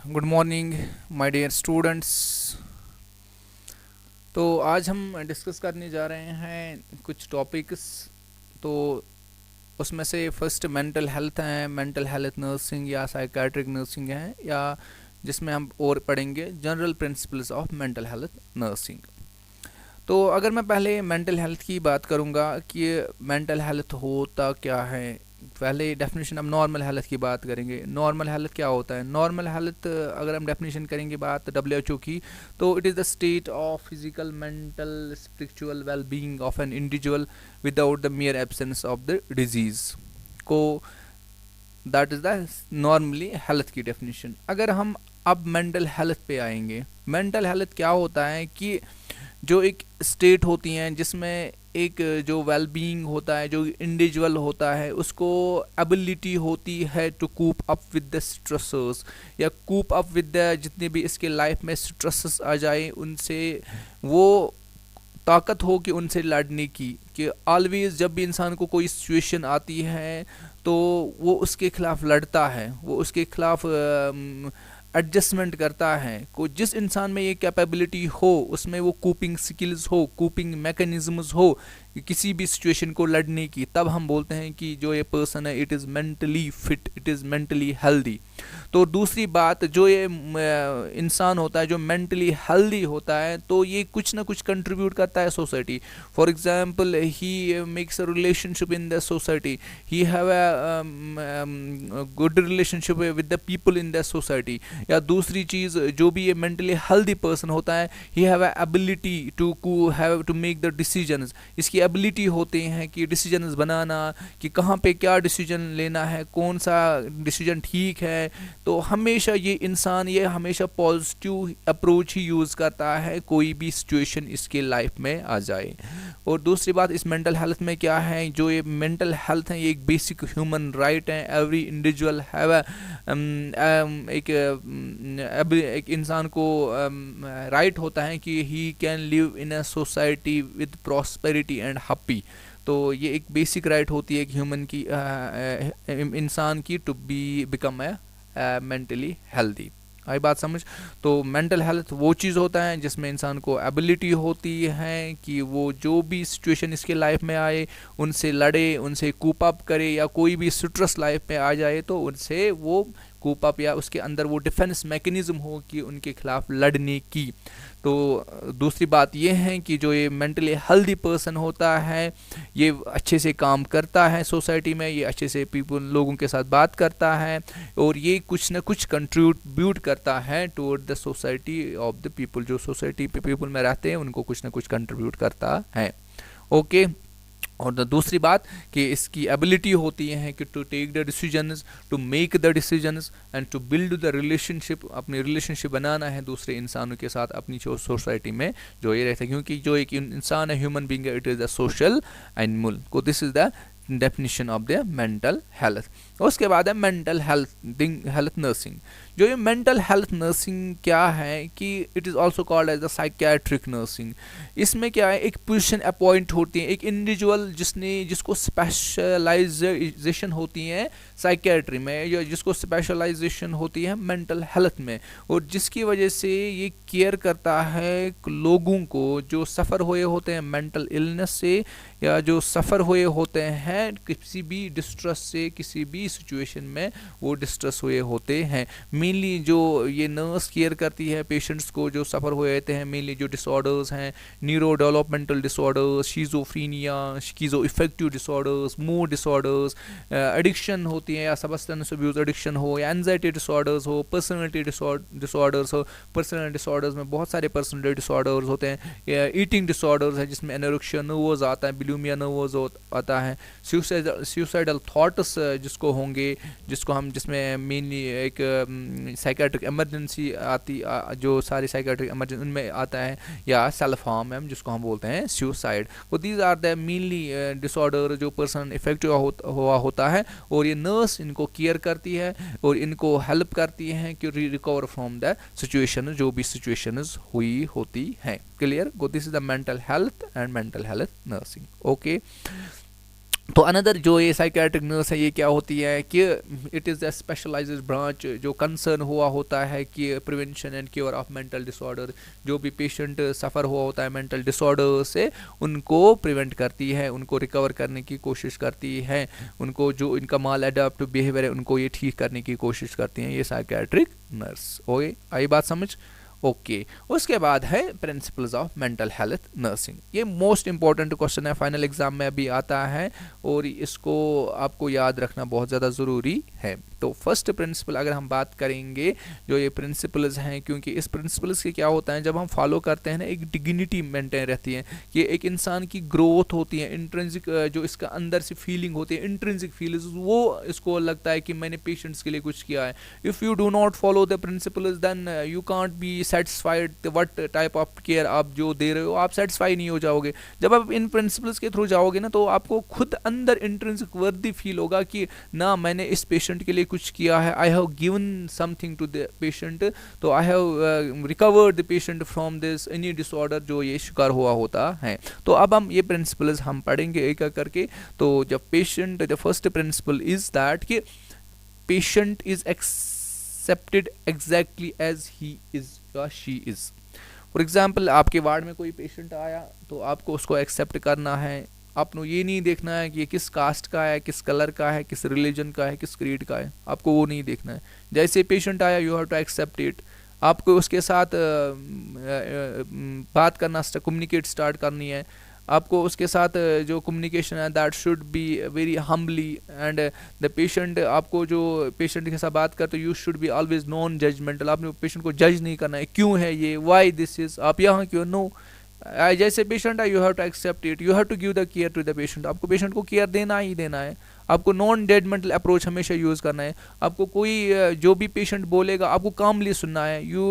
Good morning my dear students. तो आज हम डिस्कस करने जा रहे हैं कुछ टॉपिक्स। तो उसमें से फर्स्ट मेंटल हेल्थ है, मेंटल हेल्थ नर्सिंग या साइकाट्रिक नर्सिंग है, या जिसमें हम और पढ़ेंगे general principles of mental health nursing. तो अगर मैं पहले मेंटल हेल्थ की बात करूंगा कि मेंटल हेल्थ होता क्या है, पहले डेफिनेशन, हम नॉर्मल हेल्थ की बात करेंगे। नॉर्मल हेल्थ क्या होता है? नॉर्मल हेल्थ अगर हम डेफिनेशन करेंगे बात WHO की, तो it is the state of physical, mental, spiritual well being of an individual without the mere absence of the disease को, that is the normally health की डेफिनेशन। अगर हम अब मेंटल हेल्थ पे आएंगे, मेंटल हेल्थ क्या होता है कि जो एक स्टेट होती हैं जिसमें एक जो वेल बीइंग होता है, जो इंडिविजुअल होता है, उसको एबिलिटी होती है to cope up with the stressors, या कूप अप विद द जितने भी इसके लाइफ में स्ट्रेसेस आ जाए उनसे वो ताकत हो कि उनसे लड़ने की, कि ऑलवेज जब भी इंसान को कोई सिचुएशन आती है तो वो उसके खिलाफ लड़ता है, वो उसके खिलाफ एडजस्टमेंट करता है। को जिस इंसान में ये कैपेबिलिटी हो, उसमें वो कूपिंग स्किल्स हो, कूपिंग मैकेनिज्म्स हो किसी भी सिचुएशन को लड़ने की, तब हम बोलते हैं कि जो ये पर्सन है it is mentally fit, it is mentally healthy. तो दूसरी बात, जो ये इंसान होता है जो मेंटली हेल्दी होता है, तो ये कुछ ना कुछ कंट्रीब्यूट करता है society. For example, he makes a relationship in the society, he have a good relationship with the people in the society. या दूसरी चीज़, जो भी ये मेंटली हेल्दी पर्सन होता है, he have a ability to make the decisions. इसकी ability होते हैं कि डिसीजंस बनाना, कि कहाँ पे क्या डिसीजन लेना है, कौन सा डिसीजन ठीक है। तो हमेशा ये इंसान ये हमेशा पॉजिटिव अप्रोच ही यूज़ करता है कोई भी सिचुएशन इसके लाइफ में आ जाए। और दूसरी बात, इस मेंटल हेल्थ में क्या है, जो ये मेंटल हेल्थ है ये एक बेसिक ह्यूमन राइट है। एवरी इंडिविजुअल हैव एक इंसान को राइट होता है कि he can live in a society with prosperity and happy. तो ये एक बेसिक राइट होती है एक ह्यूमन की, इंसान की, to be become a mentally healthy. आई बात समझ? तो मेंटल हेल्थ वो चीज़ होता है जिसमें इंसान को एबिलिटी होती है कि वो जो भी सिचुएशन इसके लाइफ में आए उनसे लड़े, उनसे कूप अप करे, या कोई भी स्ट्रेस लाइफ में आ जाए तो उनसे वो कूप अप, या उसके अंदर वो डिफेंस मैकेनिज्म हो कि उनके खिलाफ लड़ने की। तो दूसरी बात ये है कि जो ये मेंटली हेल्दी पर्सन होता है ये अच्छे से काम करता है सोसाइटी में, ये अच्छे से पीपल लोगों के साथ बात करता है, और ये कुछ ना कुछ कंट्रीब्यूट करता है toward the society of the people. जो सोसाइटी पे पीपल में रहते हैं उनको कुछ ना कुछ कंट्रीब्यूट करता है। ओके। और दूसरी बात कि इसकी एबिलिटी होती है कि to take the decisions, to make the decisions and to build the relationship, अपनी रिलेशनशिप बनाना है दूसरे इंसानों के साथ अपनी जो सोसाइटी में जो ये रहता है, क्योंकि जो एक इंसान है, ह्यूमन बीइंग है, it is the social animal. को this is the definition of the mental health. उसके बाद है मेंटल हेल्थ नर्सिंग। जो ये मेंटल हेल्थ नर्सिंग क्या है कि it is also called as the psychiatric nursing. इसमें क्या है, एक पोजीशन अपॉइंट होती है, एक इंडिविजुअल जिसको स्पेशलाइजेशन होती है साइकियाट्री में, या जिसको स्पेशलाइजेशन होती है मेंटल हेल्थ में, और जिसकी वजह से ये केयर करता है लोगों को जो सफ़र हुए होते हैं मेंटल इलनेस से, या जो सफ़र हुए होते हैं किसी भी डिस्ट्रेस से, किसी भी सिचुएशन में वो डिस्ट्रेस हुए होते हैं। मेनली जो ये नर्स केयर करती है पेशेंट्स को जो सफ़र हुए होते हैं, मेनली जो डिसऑर्डर्स हैं, neurodevelopmental disorders, schizophrenia, schizoaffective disorders, mood disorders, addiction होती है, या सब्सटेंस अब्यूज एडिक्शन हो, या एंजाइटी डिसऑर्डर्स हो, पर्सनैलिटी डिसऑर्डर्स हो। पर्सनल डिसऑर्डर्स में बहुत सारे पर्सनल डिसऑर्डर्स होते हैं। ईटिंग डिसऑर्डर्स है जिसमें एनोरेक्सिया नर्वस आता है, बुलिमिया नर्वस आता है। सुसाइडल थॉट्स जिसको होंगे, जिसमें मेनली एक साइकेट्रिक इमरजेंसी आती, जो सारी साइकेट्रिक इमरजेंसी उनमें आता है, या सेल्फ हार्म है जिसको हम बोलते हैं सुसाइड। तो these are the mainly disorder जो पर्सन इफेक्टिव हुआ होता है, और ये नर्स इनको केयर करती है और इनको हेल्प करती है कि रिकवर फ्रॉम द सिचुएशन, जो भी सिचुएशन हुई होती है। Clear? This is the mental health and mental health nursing. Okay. तो अनदर जो ये साइकेट्रिक नर्स है, ये क्या होती है कि it is the specialised branch जो कंसर्न हुआ होता है कि prevention and cure of mental disorder. जो भी पेशेंट सफ़र हुआ होता है मेंटल डिसऑर्डर से, उनको प्रिवेंट करती है, उनको रिकवर करने की कोशिश करती है, उनको जो इनका माल अडाप्टिव बिहेवियर है उनको ये ठीक करने की कोशिश करती हैं ये साइकेट्रिक नर्स। ओके, आई बात समझ? ओके उसके बाद है principles of mental health nursing. ये मोस्ट इंपॉर्टेंट क्वेश्चन है, फाइनल एग्जाम में अभी आता है और इसको आपको याद रखना बहुत ज़्यादा ज़रूरी है। तो फर्स्ट प्रिंसिपल अगर हम बात करेंगे, जो ये प्रिंसिपल्स हैं, क्योंकि इस प्रिंसिपल्स के क्या होता है जब हम फॉलो करते हैं ना, एक डिग्निटी मेंटेन रहती है, कि एक इंसान की ग्रोथ होती है, इंट्रिंसिक जो इसका अंदर से फीलिंग होती है, इंट्रिंसिक फीलिंग्स, वो इसको लगता है कि मैंने पेशेंट्स के लिए कुछ किया है। If you do not follow the principles then you can't be satisfied what type of care आप जो दे रहे हो, आप सेटिस्फाई नहीं हो जाओगे। जब आप इन प्रिंसिपल्स के थ्रू जाओगे ना, तो आपको खुद अंदर इंट्रिंसिक वर्दी फील होगा कि ना मैंने इस पेशेंट के लिए कुछ किया है, I have given something to the patient, तो I have recovered the patient from this any disorder जो ये शिकार हुआ होता है। तो अब हम ये प्रिंसिपल्स हम पढ़ेंगे एक एक करके। तो जब patient, the first principle is that कि patient is accepted exactly as he is या शी इज। फॉर एग्जाम्पल, आपके वार्ड में कोई पेशेंट आया तो आपको उसको एक्सेप्ट करना है। आपको ये नहीं देखना है कि ये किस कास्ट का है, किस कलर का है, किस रिलीजन का है, किस क्रीड का है, आपको वो नहीं देखना है। जैसे पेशेंट आया, you have to accept it. आपको उसके साथ बात करना, कम्युनिकेट स्टार्ट करनी है। आपको उसके साथ जो कम्युनिकेशन है that should be very humbly and the patient, आपको जो पेशेंट के साथ बात करते हो, you should be always non judgemental. आपने पेशेंट को जज नहीं करना है, क्यों है ये, वाई दिस इज, आप यहाँ क्यों, नो। जैसे पेशेंट है, you have to accept it, you have to give the care to the patient. आपको पेशेंट को केयर देना ही देना है। आपको नॉन जजमेंटल अप्रोच हमेशा यूज़ करना है। आपको कोई जो भी पेशेंट बोलेगा आपको कामली सुनना है। यू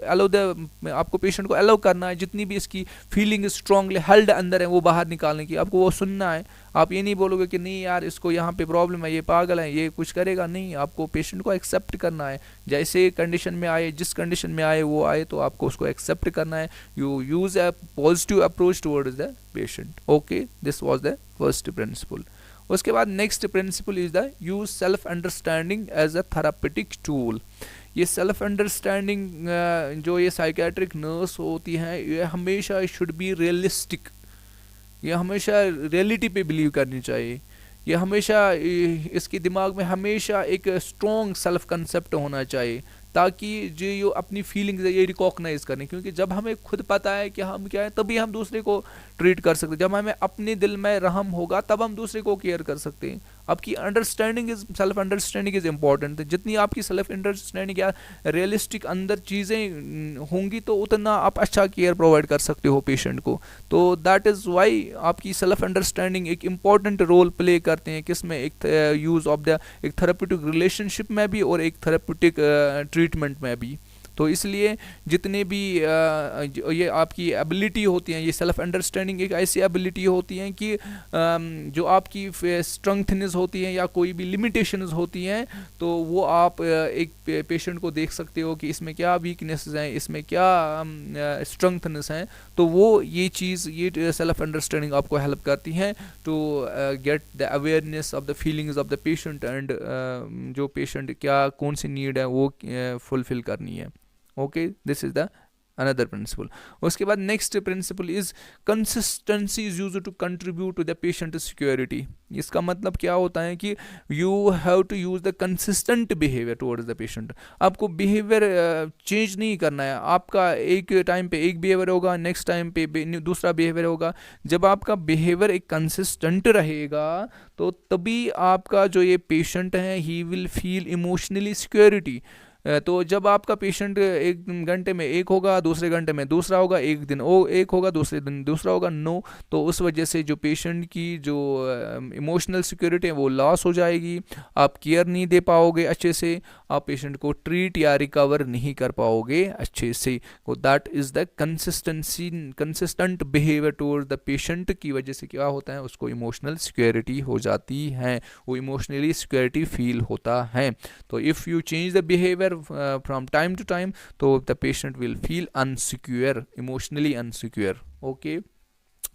अलाउ द, आपको पेशेंट को अलाउ करना है, जितनी भी इसकी फीलिंग स्ट्रांगली हेल्ड अंदर है वो बाहर निकालने की, आपको वो सुनना है। आप ये नहीं बोलोगे कि नहीं यार इसको यहाँ पे प्रॉब्लम है, ये पागल है, ये कुछ करेगा नहीं। आपको पेशेंट को एक्सेप्ट करना है, जैसे कंडीशन में आए, जिस कंडीशन में आए वो आए, तो आपको उसको एक्सेप्ट करना है। You use a positive approach towards the patient. Okay, this was the first principle. उसके बाद next principle is the use self understanding as a therapeutic tool. ये सेल्फ अंडरस्टैंडिंग जो ये साइकेट्रिक नर्स होती हैं, ये हमेशा शुड बी रियलिस्टिक, ये हमेशा रियलिटी पे बिलीव करनी चाहिए। ये हमेशा इसके दिमाग में हमेशा एक स्ट्रॉन्ग सेल्फ कंसेप्ट होना चाहिए, ताकि जो अपनी फीलिंग्स है ये रिकॉग्नाइज करें। क्योंकि जब हमें खुद पता है कि हम क्या है, तभी हम दूसरे को ट्रीट कर सकते हैं। जब हमें अपने दिल में रहम होगा तब हम दूसरे को केयर कर सकते हैं। आपकी understanding is, self understanding is important. जितनी आपकी सेल्फ अंडरस्टैंडिंग या रियलिस्टिक अंदर चीज़ें होंगी, तो उतना आप अच्छा केयर प्रोवाइड कर सकते हो पेशेंट को। तो दैट इज़ वाई आपकी सेल्फ अंडरस्टैंडिंग एक इम्पॉर्टेंट रोल प्ले करते हैं, किसमें, एक यूज़ ऑफ द एक थेरेप्यूटिक रिलेशनशिप में भी और एक थेरेप्यूटिक ट्रीटमेंट में भी। तो इसलिए जितने भी ये आपकी एबिलिटी होती हैं, ये सेल्फ अंडरस्टैंडिंग एक ऐसी एबिलिटी होती हैं कि जो आपकी स्ट्रेंथनेस होती हैं या कोई भी लिमिटेशंस होती हैं, तो वो आप एक पेशेंट को देख सकते हो कि इसमें क्या वीकनेसेस हैं, इसमें क्या स्ट्रेंथनेस हैं। तो वो ये चीज़, ये सेल्फ अंडरस्टैंडिंग आपको हेल्प करती हैं to get the awareness of the feelings of the patient and जो पेशेंट क्या कौन सी नीड है वो फुलफिल करनी है। Okay, this is the another principle. उसके बाद next principle is consistency is used to contribute to the patient security. इसका मतलब क्या होता है कि you have to use the consistent behaviour towards the patient. आपको बिहेवियर चेंज नहीं करना है। आपका एक टाइम पे एक बिहेवियर होगा, नेक्स्ट टाइम पे दूसरा बिहेवियर होगा। जब आपका बिहेवियर एक कंसिस्टेंट रहेगा, तो तभी आपका जो ये पेशेंट है, he will feel emotionally security. तो जब आपका पेशेंट एक घंटे में एक होगा, दूसरे घंटे में दूसरा होगा, एक दिन वो एक होगा, दूसरे दिन दूसरा होगा, नो, तो उस वजह से जो पेशेंट की जो इमोशनल सिक्योरिटी है वो लॉस हो जाएगी। आप केयर नहीं दे पाओगे अच्छे से, आप पेशेंट को ट्रीट या रिकवर नहीं कर पाओगे अच्छे से। तो that is the consistency, consistent behaviour towards the patient की वजह से क्या होता है, उसको इमोशनल सिक्योरिटी हो जाती है, वो इमोशनली सिक्योरिटी फील होता है। तो if you change the behaviour from time to time, तो the patient will feel unsecure, emotionally unsecure. Okay,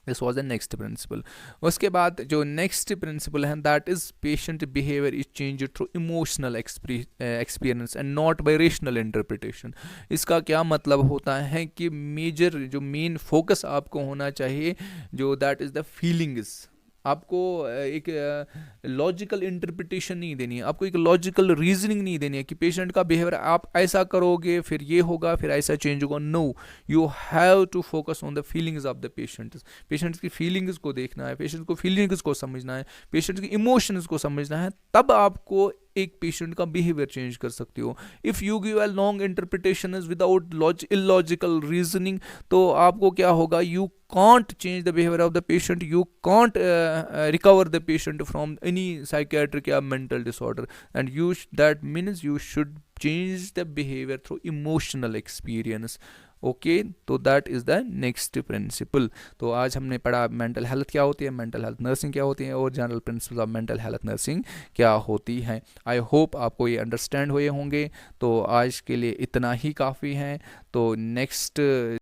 this was the next principle. उसके बाद जो नेक्स्ट प्रिंसिपल है, that is patient behaviour is change through emotional experience and not by rational interpretation. इसका क्या मतलब होता है कि मेजर जो मेन फोकस आपको होना चाहिए, जो दैट इज द फीलिंग्स। आपको एक लॉजिकल इंटरप्रिटेशन नहीं देनी है, आपको एक लॉजिकल रीजनिंग नहीं देनी है कि पेशेंट का बिहेवियर आप ऐसा करोगे फिर ये होगा फिर ऐसा चेंज होगा। No, you have to focus on the feelings of the patient. Patients की फीलिंग्स को देखना है, पेशेंट को फीलिंग्स को समझना है, पेशेंट की इमोशंस को समझना है, तब आपको एक पेशेंट का बिहेवियर चेंज कर सकते हो। If you give a long interpretation without illogical reasoning, तो आपको क्या होगा, you can't change the behavior of the patient, you can't recover the patient from any psychiatric or mental disorder, and that means you should change the behavior through emotional experience। Okay, तो that is the next principle. तो आज हमने पढ़ा mental health क्या होती है, mental health nursing क्या होती है, और general principle of mental health nursing क्या होती है। आई होप आपको ये अंडरस्टैंड हुए होंगे। तो आज के लिए इतना ही काफ़ी है। तो नेक्स्ट